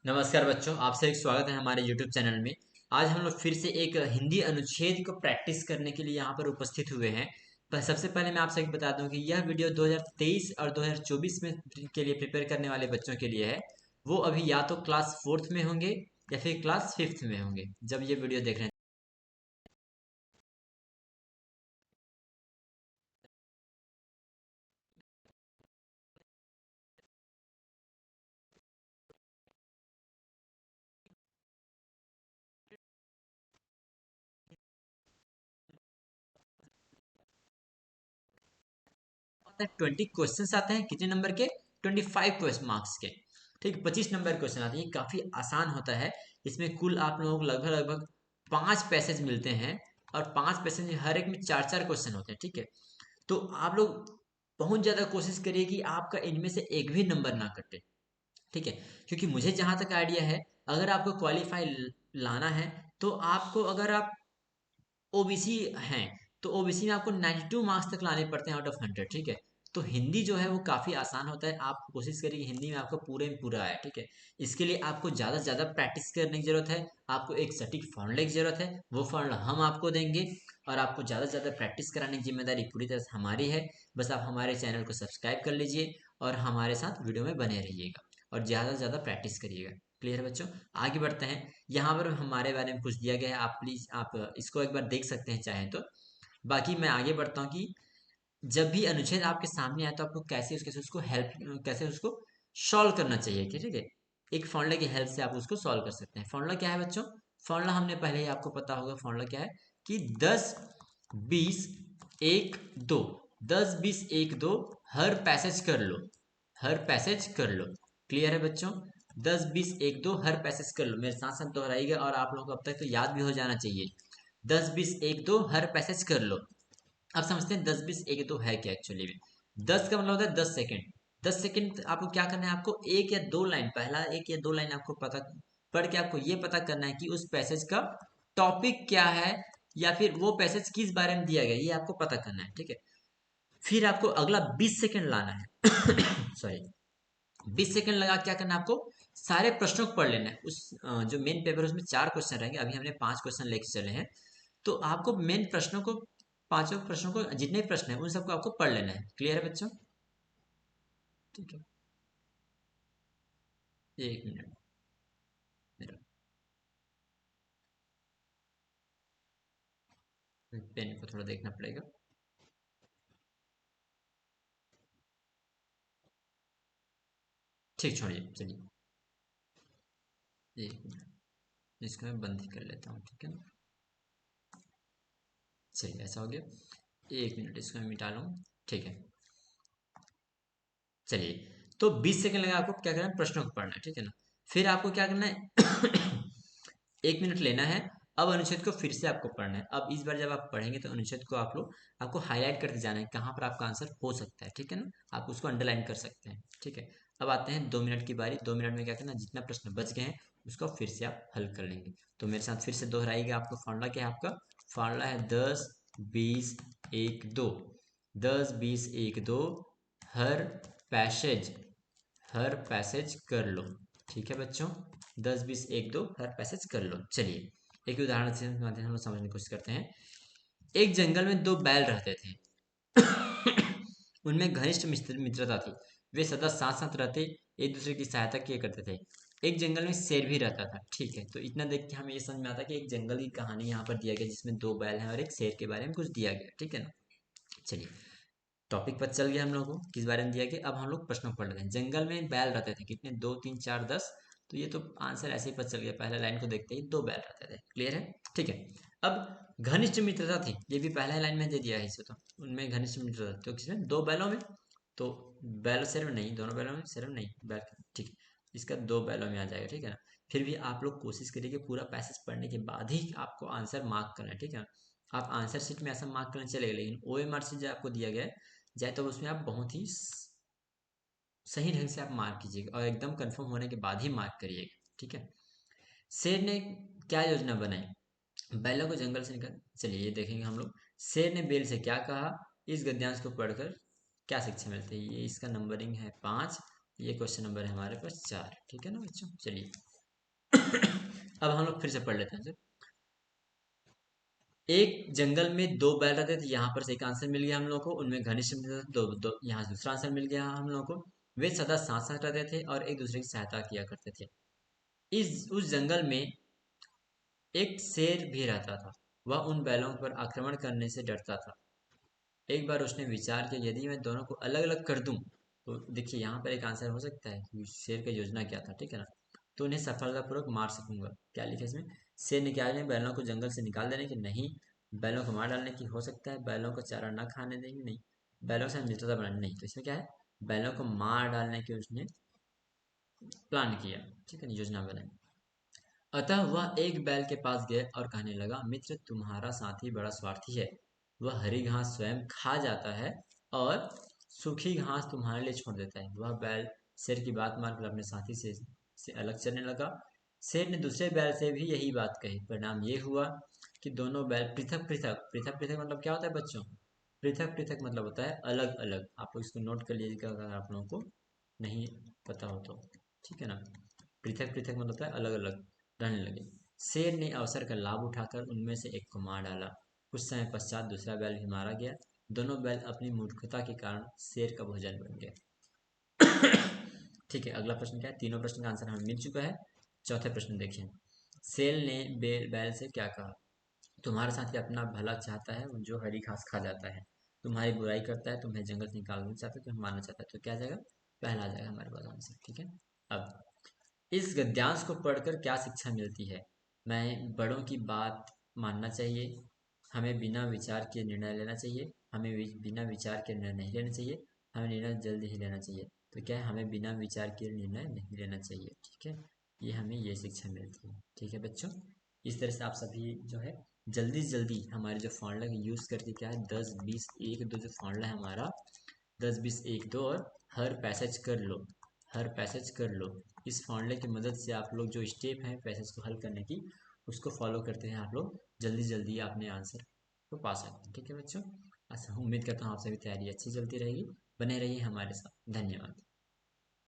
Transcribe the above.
नमस्कार बच्चों, आपसे एक स्वागत है हमारे YouTube चैनल में। आज हम लोग फिर से एक हिंदी अनुच्छेद को प्रैक्टिस करने के लिए यहाँ पर उपस्थित हुए हैं। पर सबसे पहले मैं आपसे एक बता दूं कि यह वीडियो 2023 और 2024 में के लिए प्रिपेयर करने वाले बच्चों के लिए है। वो अभी या तो क्लास 4th में होंगे या फिर क्लास 5th में होंगे जब ये वीडियो देख रहे हैं। 20 क्वेश्चन आते हैं, कितने नंबर के? 25 क्वेश्चन मार्क्स के। ठीक, 25 नंबर क्वेश्चन आते हैं। ये काफी आसान होता है। इसमें कुल आप लोगों को लगभग लगभग 5 पैसेज मिलते हैं और 5 पैसेज में हर एक में 4 4 क्वेश्चन होते हैं। ठीक है, तो आप लोग बहुत ज्यादा कोशिश करिए कि आपका इनमें से एक भी नंबर ना कटे। ठीक है, क्योंकि मुझे जहां तक आइडिया है, अगर आपको क्वालिफाई लाना है तो आपको, अगर आप ओबीसी हैं तो ओबीसी में आपको 92 मार्क्स तक लाने पड़ते हैं आउट ऑफ 100। ठीक है, तो हिंदी जो है वो काफ़ी आसान होता है। आप कोशिश करिए कि हिंदी में आपका पूरे में पूरा आए। ठीक है, इसके लिए आपको ज़्यादा से ज़्यादा प्रैक्टिस करने की ज़रूरत है। आपको एक सटीक फॉर्मूले की ज़रूरत है, वो फॉर्मूला हम आपको देंगे और आपको ज़्यादा से ज़्यादा प्रैक्टिस कराने की जिम्मेदारी पूरी तरह से हमारी है। बस आप हमारे चैनल को सब्सक्राइब कर लीजिए और हमारे साथ वीडियो में बने रहिएगा और ज़्यादा से ज़्यादा प्रैक्टिस करिएगा। क्लियर है बच्चों? आगे बढ़ते हैं। यहाँ पर हमारे बारे में कुछ दिया गया है, आप प्लीज़ आप इसको एक बार देख सकते हैं चाहें तो। बाकी मैं आगे बढ़ता हूँ कि जब भी अनुच्छेद आपके सामने आए तो आपको कैसे उसको सॉल्व करना चाहिए कि ठीक है, एक फॉर्मूला की हेल्प से आप उसको सॉल्व कर सकते हैं। फॉर्मूला क्या है बच्चों? फॉर्मूला हमने पहले ही आपको पता होगा। फॉर्मूला क्या है कि 10 20 1 2, 10 20 1 2 हर पैसेज कर लो, हर पैसेज कर लो। क्लियर है बच्चों? 10 20 1 2 हर पैसेज कर लो। मेरे साथ साथ दोहराइएगा और आप लोगों को अब तक तो याद भी हो जाना चाहिए। 10 20 1 2 हर पैसेज कर लो। अब समझते हैं 10 20 1 2 है क्या एक्चुअली में। 10 का मतलब होता है 10 सेकेंड। 10 सेकेंड आपको क्या करना है, आपको एक या दो लाइन, पहला एक या दो लाइन आपको पता पढ़ के आपको ये पता करना है कि उस पैसेज का टॉपिक क्या है या फिर वो पैसेज किस बारे में दिया गया, ये आपको पता करना है। ठीक है, फिर आपको अगला 20 सेकेंड लाना है सॉरी, 20 सेकेंड लगा क्या करना है आपको, सारे प्रश्नों को पढ़ लेना है। उस जो मेन पेपर है उसमें 4 क्वेश्चन रहेंगे, अभी हमने 5 क्वेश्चन लेके चले हैं। तो आपको मेन प्रश्नों को, पांचों प्रश्नों को, जितने प्रश्न हैं उन सबको आपको पढ़ लेना है। क्लियर है बच्चों? ठीक है, एक मिनट मेरा पेन को थोड़ा देखना पड़ेगा। ठीक, छोड़िए, चलिए एक मिनट, इसको मैं बंद ही कर लेता हूँ। ठीक है ना, चलिए ऐसा हो गया। एक मिनट, इसको मैं मिटा लूँ। ठीक है, चलिए। तो 20 सेकेंड लगा आपको क्या करना है, प्रश्नों को पढ़ना है। ठीक है ना, फिर आपको क्या करना है 1 मिनट लेना है। अब अनुच्छेद को फिर से आपको पढ़ना है। अब इस बार जब आप पढ़ेंगे तो अनुच्छेद को आप लोग, आपको हाईलाइट करते जाना है कहाँ पर आपका आंसर हो सकता है। ठीक है ना, आप उसको अंडरलाइन कर सकते हैं। ठीक है, अब आते हैं 2 मिनट की बारी। 2 मिनट में क्या करना है, जितना प्रश्न बच गए हैं उसको फिर से आप हल कर लेंगे। तो मेरे साथ फिर से दोहराइएगा। आपका फॉर्मूला क्या है? आपका फॉर्मूला है 10 20 1 2। 10 20 1 2 हर पैसेज, हर पैसेज कर लो। ठीक है बच्चों, 10 20 1 2 हर पैसेज कर लो। चलिए एक उदाहरण से माध्यम हम लोग समझने की कोशिश करते हैं। एक जंगल में दो बैल रहते थे उनमें घनिष्ठ मित्रता थी। वे सदा साथ साथ रहते, एक दूसरे की सहायता किया करते थे। एक जंगल में शेर भी रहता था। ठीक है, तो इतना देख के हमें ये समझ में आता है कि एक जंगल की कहानी यहाँ पर दिया गया जिसमें दो बैल हैं और एक शेर के बारे में कुछ दिया गया। ठीक है ना, चलिए टॉपिक पर चल गया हम लोग को किस बारे में दिया गया। अब हम लोग प्रश्नों पढ़ लेते हैं। जंगल में बैल रहते थे कितने? 2 3 4 10। तो ये तो आंसर ऐसे ही पता चल गया, पहले लाइन को देखते ही दो बैल रहते थे। क्लियर है? ठीक है, अब घनिष्ठ मित्रता थी, ये भी पहला लाइन में दे दिया है इसे। तो उनमें घनिष्ठ मित्रता, तो किसमें? दो बैलों में। तो बैल सिर में नहीं, दोनों बैलों में सिर में नहीं, बैल। ठीक है, इसका दो बैलों में आ जाएगा। ठीक है ना, फिर भी आप लोग कोशिश करिए कि पूरा पैसेज पढ़ने के बाद ही आपको आंसर मार्क करना है। ठीक है, आप आंसर शीट में ऐसा मार्क करना चलेगा, लेकिन OMR से जो आपको दिया गया है जाए तो उसमें आप बहुत ही सही ढंग से आप मार्क कीजिएगा और एकदम कंफर्म होने के बाद ही मार्क करिएगा। ठीक है, शेर ने क्या योजना बनाई बैलों को जंगल से निकाल, चलिए ये देखेंगे हम लोग। शेर ने बेल से क्या कहा, इस गद्यांश को पढ़कर क्या शिक्षा मिलती है। ये इसका नंबरिंग है 5, ये क्वेश्चन नंबर है हमारे पास 4। ठीक है ना बच्चों, चलिए अब हम लोग फिर से पढ़ लेते हैं। एक जंगल में दो बैल रहते थे, यहाँ पर से एक आंसर मिल गया हम लोग को। उनमें घनिष्ठ मित्र थे, दो दो, यहाँ दूसरा आंसर मिल गया हम लोग को। वे सदा साथ साथ रहते थे और एक दूसरे की सहायता किया करते थे। इस उस जंगल में एक शेर भी रहता था। वह उन बैलों पर आक्रमण करने से डरता था। एक बार उसने विचार किया, यदि मैं दोनों को अलग अलग कर दूं, तो देखिए यहाँ पर एक आंसर हो सकता है कि शेर का योजना क्या था, ठीक है ना। तो उन्हें सफलतापूर्वक मार सकूंगा। क्या लिखा इसमें? शेर ने क्या है, बैलों को जंगल से निकाल देने की नहीं, बैलों को मार डालने की हो सकता है, बैलों को चारा न खाने देंगे नहीं, बैलों से मित्रता बनाने नहीं। तो इसमें क्या है, बैलों को मार डालने की उसने प्लान किया, ठीक है, योजना बनाई। अतः वह एक बैल के पास गया और कहने लगा, मित्र, तुम्हारा साथी बड़ा स्वार्थी है। वह हरी घास स्वयं खा जाता है और सूखी घास तुम्हारे लिए छोड़ देता है। वह बैल शेर की बात मानकर अपने साथी से अलग चलने लगा। शेर ने दूसरे बैल से भी यही बात कही। परिणाम ये हुआ कि दोनों बैल पृथक पृथक, पृथक पृथक मतलब क्या होता है बच्चों? पृथक पृथक मतलब होता है अलग अलग। आप लोग इसको नोट कर लीजिएगा अगर आप लोगों को नहीं पता हो तो, ठीक है ना। पृथक पृथक मतलब होता है अलग अलग रहने लगे। शेर ने अवसर का लाभ उठाकर उनमें से एक को मार डाला। कुछ समय पश्चात दूसरा बैल भी मारा गया। दोनों बैल अपनी मूर्खता के कारण शेर का भोजन बन गए। ठीक है, अगला प्रश्न क्या है? तीनों प्रश्न का आंसर हमें मिल चुका है। चौथे प्रश्न देखिए। शेर ने बैल से क्या कहा? तुम्हारा साथी अपना भला चाहता है, जो हरी घास खा जाता है, तुम्हारी बुराई करता है, तुम्हें जंगल से निकालना चाहता है, तुम्हें मारना चाहता है। तो क्या आ जाएगा? पहला आ जाएगा हमारे पास आंसर, ठीक है। अब इस गद्यांश को पढ़कर क्या शिक्षा मिलती है? मैं बड़ों की बात मानना चाहिए, हमें बिना विचार के निर्णय लेना चाहिए, हमें बिना विचार के निर्णय नहीं लेना चाहिए, हमें निर्णय जल्दी ही लेना चाहिए। तो क्या है, हमें बिना विचार के निर्णय नहीं लेना चाहिए, ठीक है। ये हमें ये शिक्षा मिलती है, ठीक है बच्चों। इस तरह से आप सभी जो है जल्दी जल्दी हमारे जो फॉर्मूला का यूज़ करके क्या है 10 20 1 2 जो फॉर्मूला है हमारा 10 20 1 2 और हर पैसेज कर लो, हर पैसेज कर लो। इस फॉर्मूले की मदद से आप लोग जो स्टेप हैं पैसेज को हल करने की उसको फॉलो करते हैं, आप लोग जल्दी जल्दी अपने आंसर को पा सकते हैं, ठीक है बच्चों। अच्छा, उम्मीद करता हूँ आप सभी तैयारी अच्छी चलती रहेगी। बने रहिए हमारे साथ। धन्यवाद।